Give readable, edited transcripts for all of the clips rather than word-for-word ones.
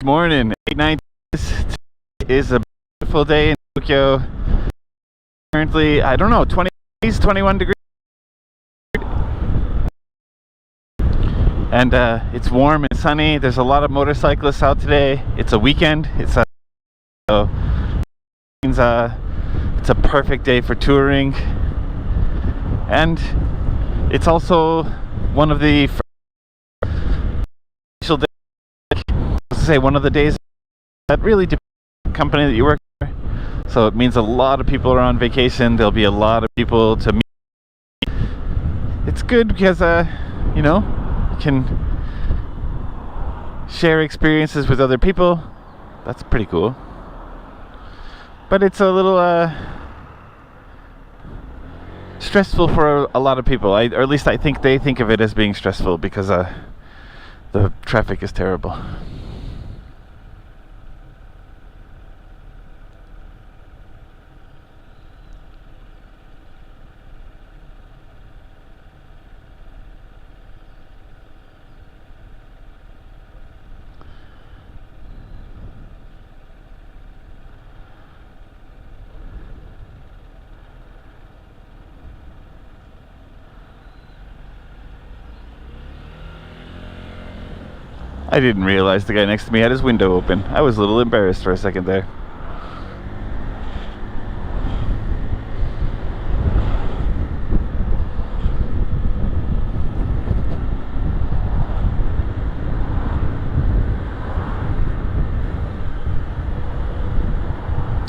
Morning, 8:19. This is a beautiful day in Tokyo. Currently, I don't know, 20 degrees, 21 degrees. And it's warm and sunny. There's a lot of motorcyclists out today. It's a weekend. So it means it's a perfect day for touring. And it's also one of the official days. One of the days that really depends on the company that you work for. So it means a lot of people are on vacation. There'll be a lot of people to meet. It's good because you can share experiences with other people. That's pretty cool. But it's a little stressful for a lot of people. Or at least I think they think of it as being stressful because the traffic is terrible. I didn't realize the guy next to me had his window open. I was a little embarrassed for a second there.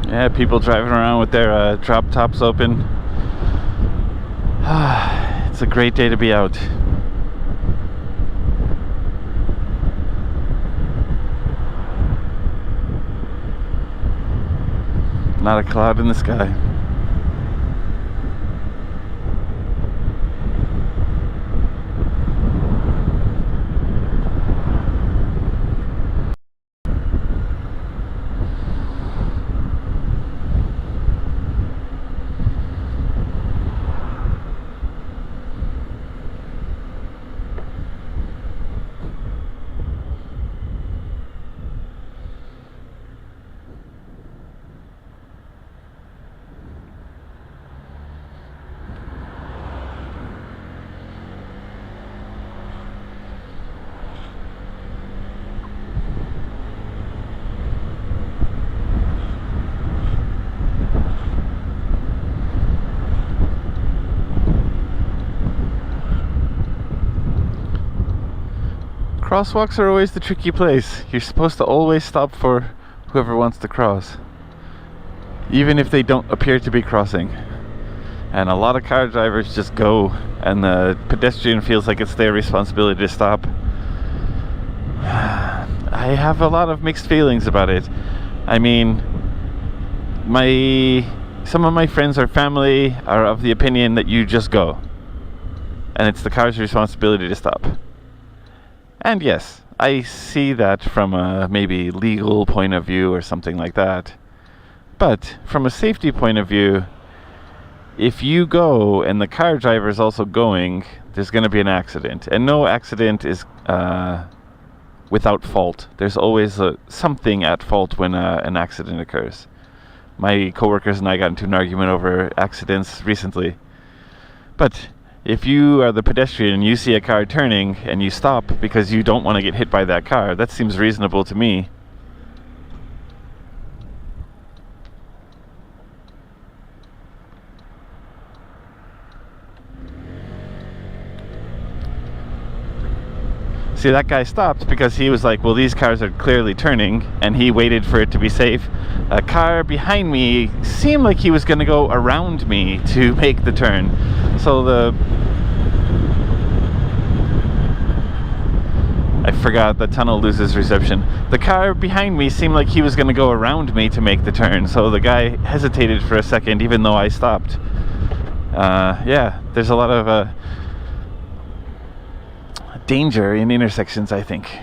Yeah, people driving around with their drop tops open. It's a great day to be out. Not a cloud in the sky. Crosswalks are always the tricky place. You're supposed to always stop for whoever wants to cross, even if they don't appear to be crossing. And a lot of car drivers just go, and the pedestrian feels like it's their responsibility to stop. I have a lot of mixed feelings about it. I mean, some of my friends or family are of the opinion that you just go, and it's the car's responsibility to stop. And yes, I see that from a maybe legal point of view or something like that. But from a safety point of view, if you go and the car driver is also going, there's going to be an accident. And no accident is without fault. There's always something at fault when an accident occurs. My coworkers and I got into an argument over accidents recently. But if you are the pedestrian and you see a car turning and you stop because you don't want to get hit by that car, that seems reasonable to me. See, that guy stopped because he was like, well, these cars are clearly turning, and he waited for it to be safe. A car behind me seemed like he was going to go around me to make the turn. So I forgot, the tunnel loses reception. The car behind me seemed like he was going to go around me to make the turn, so the guy hesitated for a second even though I stopped. Yeah, there's a lot of danger in intersections, I think.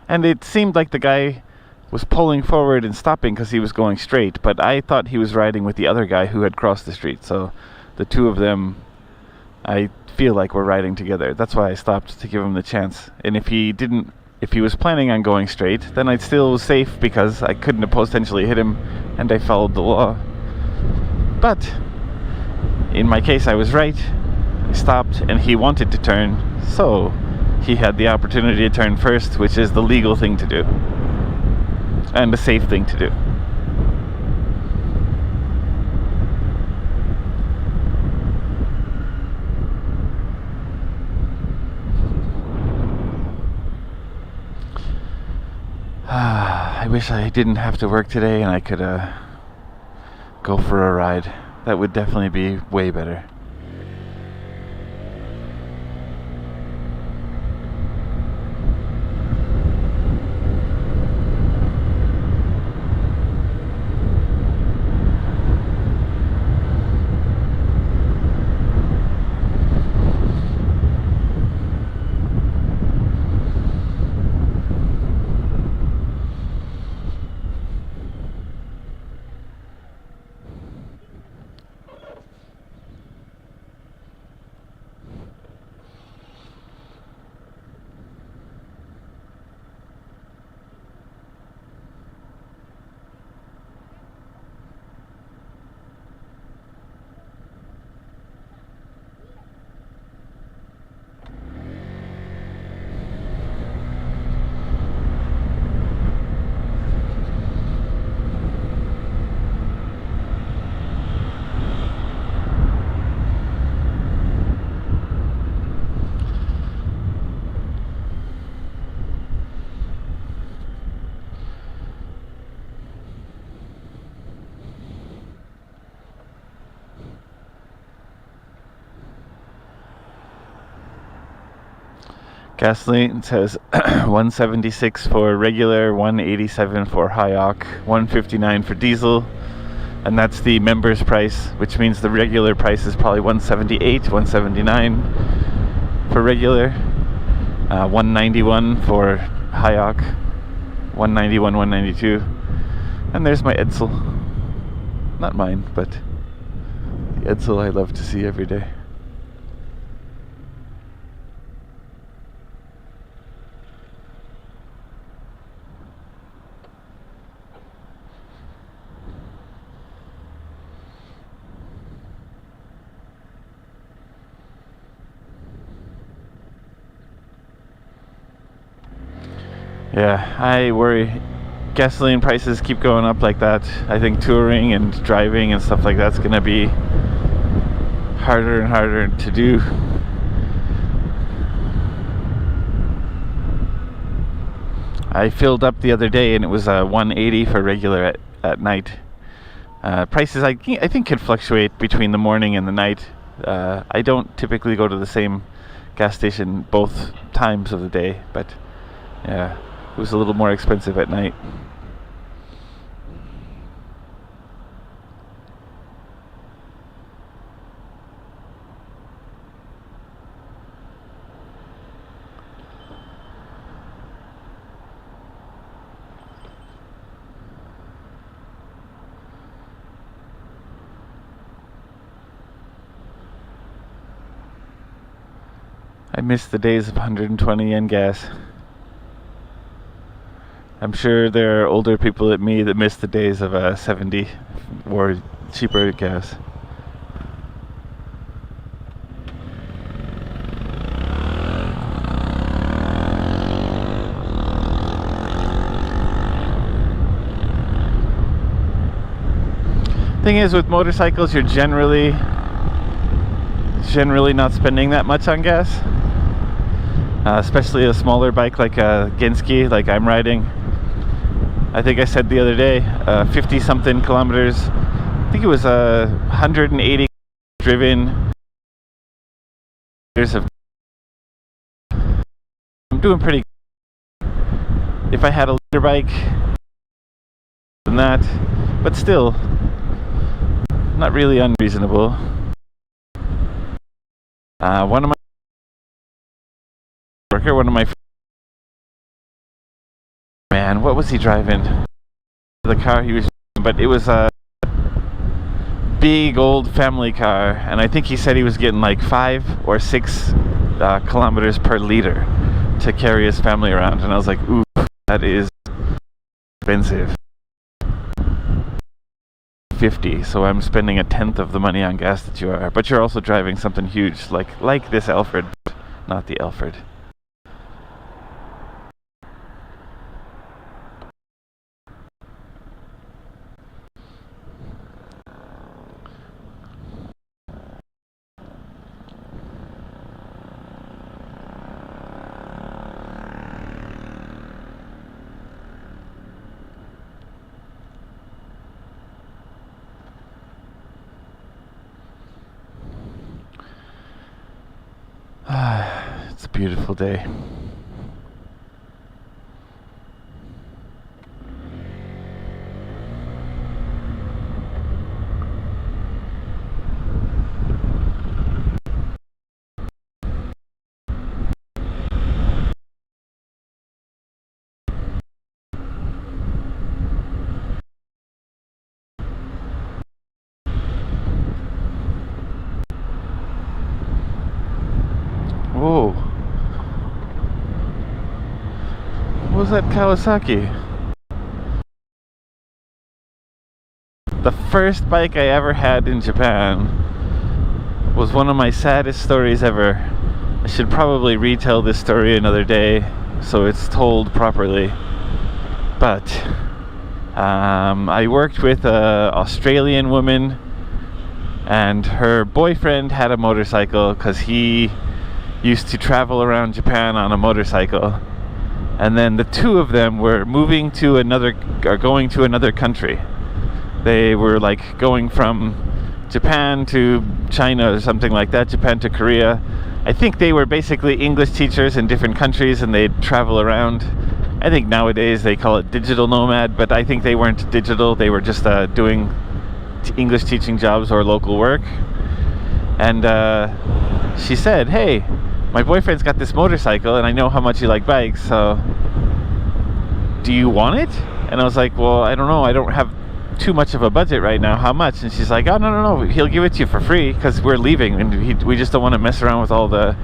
And it seemed like the guy was pulling forward and stopping because he was going straight, but I thought he was riding with the other guy who had crossed the street, so the two of them I feel like we're riding together. That's why I stopped to give him the chance. And if he was planning on going straight, then I still was safe because I couldn't have potentially hit him, and I followed the law. But in my case, I was right. I stopped, and he wanted to turn, so he had the opportunity to turn first, which is the legal thing to do and the safe thing to do. I wish I didn't have to work today and I could go for a ride. That would definitely be way better. Gasoline says 176 for regular, 187 for high occ, 159 for diesel, and that's the members price, which means the regular price is probably 178, 179 for regular, 191 for high occ, 191, 192, and there's my Edsel. Not mine, but the Edsel I love to see every day. Yeah, I worry. Gasoline prices keep going up like that. I think touring and driving and stuff like that's going to be harder and harder to do. I filled up the other day and it was 180 for regular at night. Prices I think can fluctuate between the morning and the night. I don't typically go to the same gas station both times of the day, but yeah, it was a little more expensive at night. I miss the days of 120 yen gas. I'm sure there are older people than me that miss the days of 70 or cheaper gas. Thing is, with motorcycles, you're generally not spending that much on gas. Especially a smaller bike like a Genski, like I'm riding. I think I said the other day, 50 something kilometers. I think it was 180 driven. I'm doing pretty good. If I had a liter bike than that, but still not really unreasonable. One of my man, what was he driving? The car he was driving, but it was big old family car, and I think he said he was getting like 5 or 6 kilometers per liter to carry his family around, and I was like, ooh, that is expensive. 50, so I'm spending a tenth of the money on gas that you are, but you're also driving something huge like this Alfred, but not the Alfred. It's a beautiful day. Whoa. What was that Kawasaki? The first bike I ever had in Japan was one of my saddest stories ever. I should probably retell this story another day so it's told properly. But I worked with an Australian woman, and her boyfriend had a motorcycle because he used to travel around Japan on a motorcycle, and then the two of them were going to another country. They were like going from Japan to China or something like that, Japan to Korea. I think they were basically English teachers in different countries, and they'd travel around. I think nowadays they call it digital nomad, but I think they weren't digital, they were just doing English teaching jobs or local work. And she said, hey, my boyfriend's got this motorcycle and I know how much you like bikes, so do you want it? And I was like, well, I don't know, I don't have too much of a budget right now, how much? And she's like, oh, no, he'll give it to you for free because we're leaving and we just don't want to mess around with all the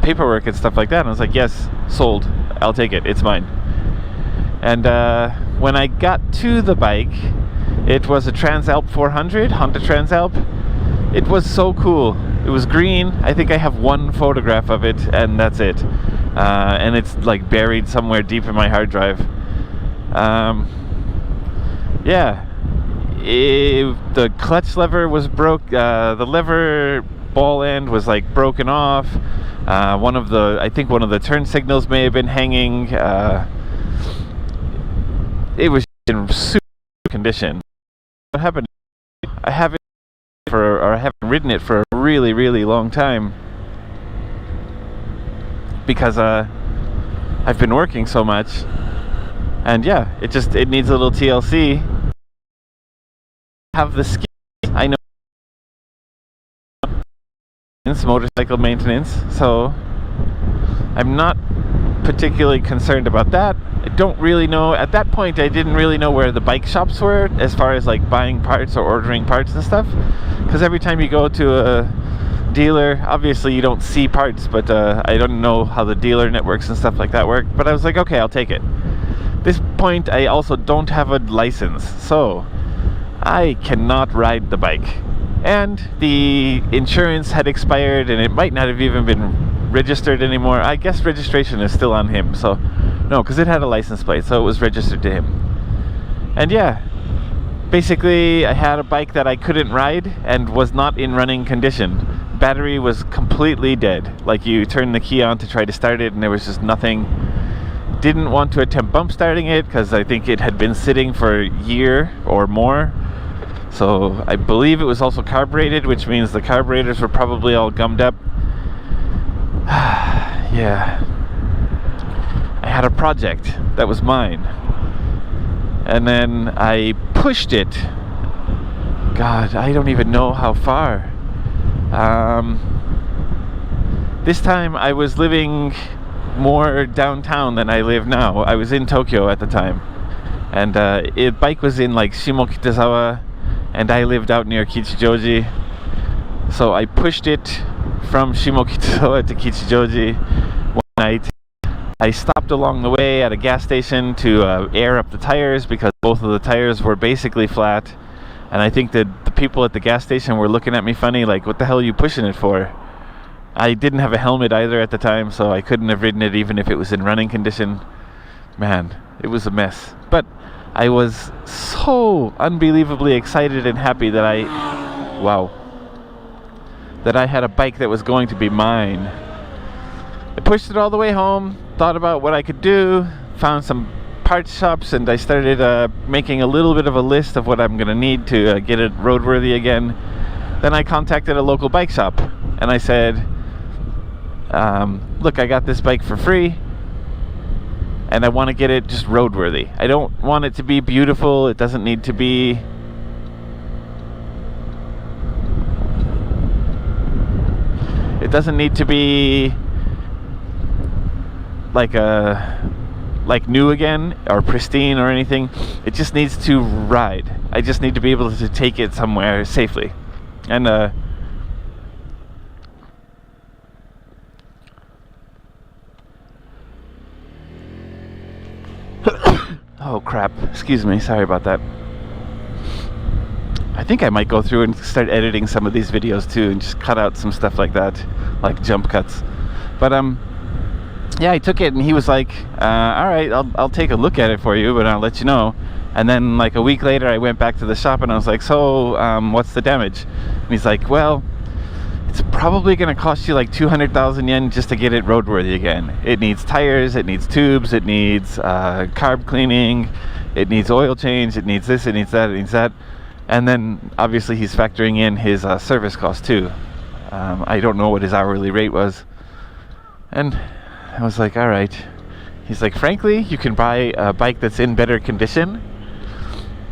paperwork and stuff like that. And I was like, yes, sold, I'll take it, it's mine. And when I got to the bike, it was a Transalp 400, Honda Transalp. It was so cool. It was green. I think I have one photograph of it, and that's it. And it's like buried somewhere deep in my hard drive. Yeah. The clutch lever was broke. The lever ball end was like broken off. I think one of the turn signals may have been hanging. It was in super condition. What happened? I haven't ridden it for a really, really long time because I've been working so much, and yeah, it needs a little TLC. Have the skills. I know motorcycle maintenance, so I'm not particularly concerned about that. I don't really know, at that point I didn't really know where the bike shops were as far as like buying parts or ordering parts and stuff, because every time you go to a dealer, obviously you don't see parts, but I don't know how the dealer networks and stuff like that work. But I was like, okay, I'll take it. This point I also don't have a license, so I cannot ride the bike, and the insurance had expired and it might not have even been registered anymore. I guess registration is still on him, so no, because it had a license plate, so it was registered to him. And yeah, basically I had a bike that I couldn't ride and was not in running condition. Battery was completely dead. Like, you turn the key on to try to start it and there was just nothing. Didn't want to attempt bump starting it because I think it had been sitting for a year or more. So I believe it was also carbureted, which means the carburetors were probably all gummed up. Yeah. I had a project that was mine, and then I pushed it. God, I don't even know how far. This time I was living more downtown than I live now. I was in Tokyo at the time, and bike was in like Shimokitazawa and I lived out near Kichijoji, so I pushed it from Shimokitazawa to Kichijoji one night. I stopped along the way at a gas station to air up the tires because both of the tires were basically flat, and I think that the people at the gas station were looking at me funny, like, what the hell are you pushing it for? I didn't have a helmet either at the time, so I couldn't have ridden it even if it was in running condition. Man, it was a mess. But I was so unbelievably excited and happy that I had a bike that was going to be mine. I pushed it all the way home, thought about what I could do, found some parts shops, and I started making a little bit of a list of what I'm going to need to get it roadworthy again. Then I contacted a local bike shop, and I said, look, I got this bike for free, and I want to get it just roadworthy. I don't want it to be beautiful. It doesn't need to be... It doesn't need to be like new again or pristine or anything. It just needs to ride. I just need to be able to take it somewhere safely. And oh crap, excuse me, sorry about that. I think I might go through and start editing some of these videos too and just cut out some stuff like that, like jump cuts. But yeah, I took it and he was like, alright, I'll take a look at it for you, but I'll let you know. And then like a week later I went back to the shop and I was like, so what's the damage? And he's like, well, it's probably going to cost you like 200,000 yen just to get it roadworthy again. It needs tires, it needs tubes, it needs carb cleaning, it needs oil change, it needs this, it needs that, it needs that. And then obviously he's factoring in his service cost too. I don't know what his hourly rate was. And I was like, alright. He's like, frankly, you can buy a bike that's in better condition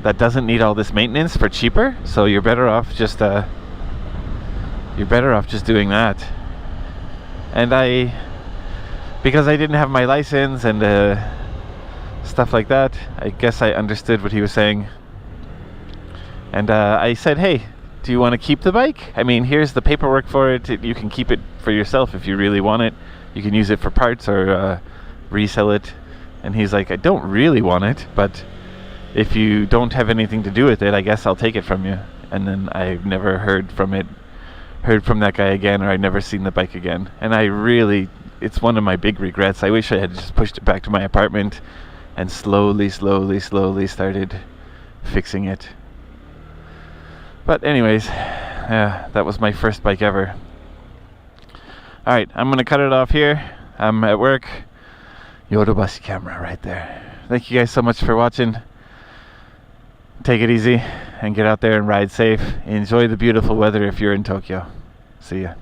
that doesn't need all this maintenance for cheaper, so you're better off just doing that. And because I didn't have my license and stuff like that, I guess I understood what he was saying. And I said, hey, do you want to keep the bike? I mean, here's the paperwork for it. You can keep it for yourself if you really want it. You can use it for parts or resell it. And he's like, I don't really want it, but if you don't have anything to do with it, I guess I'll take it from you. And then I've never heard from that guy again, or I've never seen the bike again. And it's one of my big regrets. I wish I had just pushed it back to my apartment and slowly started fixing it. But anyways, yeah, that was my first bike ever. Alright, I'm going to cut it off here. I'm at work. Yodobashi camera right there. Thank you guys so much for watching. Take it easy and get out there and ride safe. Enjoy the beautiful weather if you're in Tokyo. See ya.